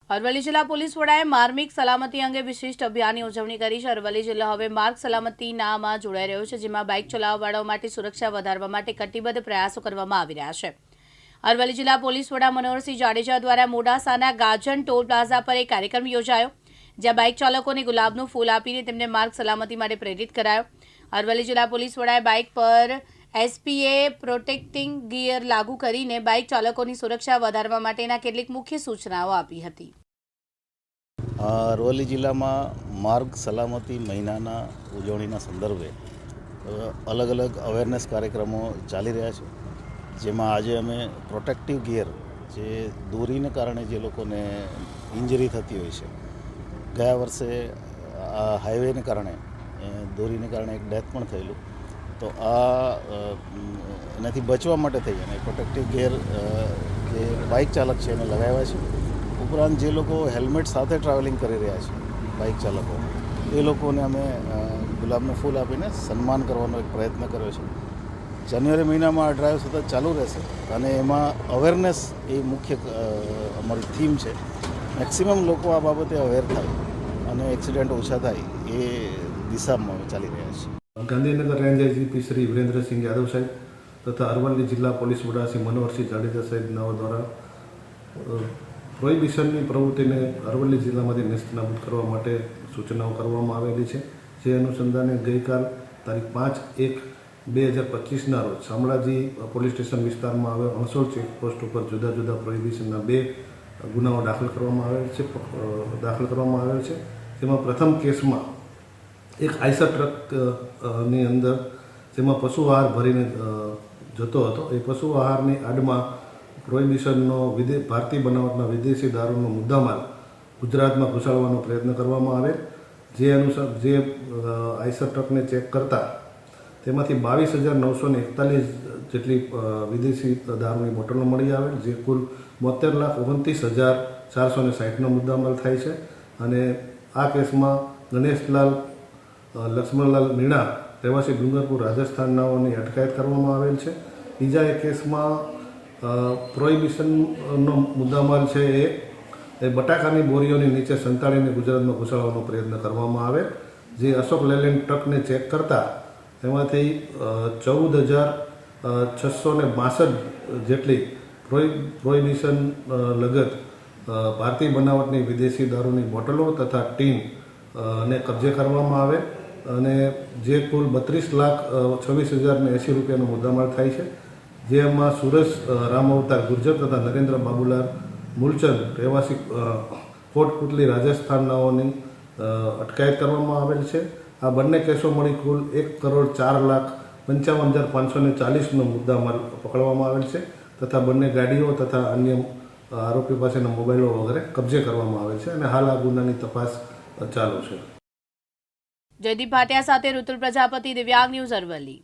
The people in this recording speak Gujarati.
અરવલ્લી જિલ્લા પોલીસ વડાએ માર્મિક સલામતી અંગે વિશિષ્ટ અભિયાનની ઉજવણી કરી છે। અરવલ્લી જિલ્લો હવે માર્ગ સલામતીનામાં જોડાઈ રહ્યો છે, જેમાં બાઇક ચલાવવાવાળાઓ માટે સુરક્ષા વધારવા માટે કટિબદ્ધ પ્રયાસો કરવામાં આવી રહ્યા છે। અરવલ્લી જિલ્લા પોલીસ વડા મનોહરસિંહ જાડેજા દ્વારા મોડાસાના ગાજન ટોલ પ્લાઝા પર એક કાર્યક્રમ યોજાયો, જ્યાં બાઇક ચાલકોને ગુલાબનું ફૂલ આપીને તેમને માર્ગ સલામતી માટે પ્રેરિત કરાયો। અરવલ્લી જિલ્લા પોલીસ વડાએ બાઇક પર એસપીએ પ્રોટેક્ટિંગ ગિયર લાગુ કરીને બાઇક ચાલકોની સુરક્ષા વધારવા માટેના કેટલીક મુખ્ય સૂચનાઓ આપી હતી। અરવલ્લી જિલ્લામાં માર્ગ સલામતી મહિનાના ઉજવણીના સંદર્ભે અલગ અલગ અવેરનેસ કાર્યક્રમો ચાલી રહ્યા છે, જેમાં આજે અમે પ્રોટેક્ટિવ ગિયર, જે દોરીને કારણે જે લોકોને ઇન્જરી થતી હોય છે, ગયા વર્ષે હાઈવેને કારણે દોરીને કારણે એક ડેથ પણ થયેલું, તો એનાથી બચવા માટે થઈ અને પ્રોટેક્ટિવ ગિયર જે બાઇક ચાલક છે એને લગાવ્યા છે। ઉપરાંત જે લોકો હેલ્મેટ સાથે ટ્રાવેલિંગ કરી રહ્યા છે, બાઇક ચાલકો, એ લોકોને અમે ગુલાબનું ફૂલ આપીને સન્માન કરવાનો એક પ્રયત્ન કર્યો છે। જાન્યુઆરી મહિનામાં આ ડ્રાઈવ સતત ચાલુ રહેશે અને એમાં અવેરનેસ એ મુખ્ય અમારી થીમ છે। મેક્સિમમ લોકો આ બાબતે અવેર થાય અને એક્સિડન્ટ ઓછા થાય એ દિશામાં અમે ચાલી રહ્યા છીએ। ગાંધીનગર રેન્જ આઈજીપી શ્રી વિરેન્દ્રસિંહ યાદવ સાહેબ તથા અરવલ્લી જિલ્લા પોલીસ વડા શ્રી મનોહરસિંહ જાડેજા સાહેબના દ્વારા પ્રોહિબિશનની પ્રવૃત્તિને અરવલ્લી જિલ્લામાંથી નેસ્તનાબૂદ કરવા માટે સૂચનાઓ કરવામાં આવેલી છે। જે અનુસંધાને ગઈકાલ તારીખ 5/1/2025ના રોજ શામળાજી પોલીસ સ્ટેશન વિસ્તારમાં આવેલ અણસોલ ચેકપોસ્ટ ઉપર જુદા જુદા પ્રોહિબિશનના 2 ગુનાઓ દાખલ કરવામાં આવેલ છે। જેમાં પ્રથમ કેસમાં એક આઈસર ટ્રકની અંદર જેમાં પશુ આહાર ભરીને જતો હતો, એ પશુ આહારની આડમાં પ્રોહિબિશનનો ભારતીય બનાવટના વિદેશી દારૂનો મુદ્દામાલ ગુજરાતમાં ઘુસાડવાનો પ્રયત્ન કરવામાં આવેલ। જે અનુસાર જે આઈસર ટ્રકને ચેક કરતા તેમાંથી 22,941 જેટલી વિદેશી દારૂની બોટલો મળી આવેલ, જે કુલ 72,29,460નો મુદ્દામાલ થાય છે। અને આ કેસમાં ગણેશલાલ લક્ષ્મણલાલ મીણા રહેવાસી ડુંગરપુર રાજસ્થાનનાઓની અટકાયત કરવામાં આવેલ છે। બીજા એક કેસમાં પ્રોહિબિશનનો મુદ્દામાલ છે એ બટાકાની બોરીઓની નીચે સંતાડીને ગુજરાતમાં ઘુસાડવાનો પ્રયત્ન કરવામાં આવે। જે અશોક લેલેન્ડ ટ્રકને ચેક કરતા તેમાંથી 14,662 જેટલી પ્રોહિબિશન લગત ભારતીય બનાવટની વિદેશી દારૂની બોટલો તથા ટીન ને કબજે કરવામાં આવે અને જે કુલ 32,26,080 રૂપિયાનો મુદ્દામાલ થાય છે। જેમાં સુરેશ રામ અવતાર ગુર્જર તથા નરેન્દ્ર બાબુલાલ મૂલચંદ રહેવાસી કોટપુતલી રાજસ્થાનનાઓની અટકાયત કરવામાં આવેલ છે। આ બંને કેસો મળી કુલ 1,55,55,540નો મુદ્દામાલ પકડવામાં આવેલ છે તથા બંને ગાડીઓ તથા અન્ય આરોપી પાસેના મોબાઈલો વગેરે કબજે કરવામાં આવેલ છે અને હાલ આ ગુનાની તપાસ ચાલુ છે। જયદીપ ભાટિયા સાથે ઋતુલ પ્રજાપતિ, દિવ્યાંગ ન્યૂઝ, અરવલ્લી।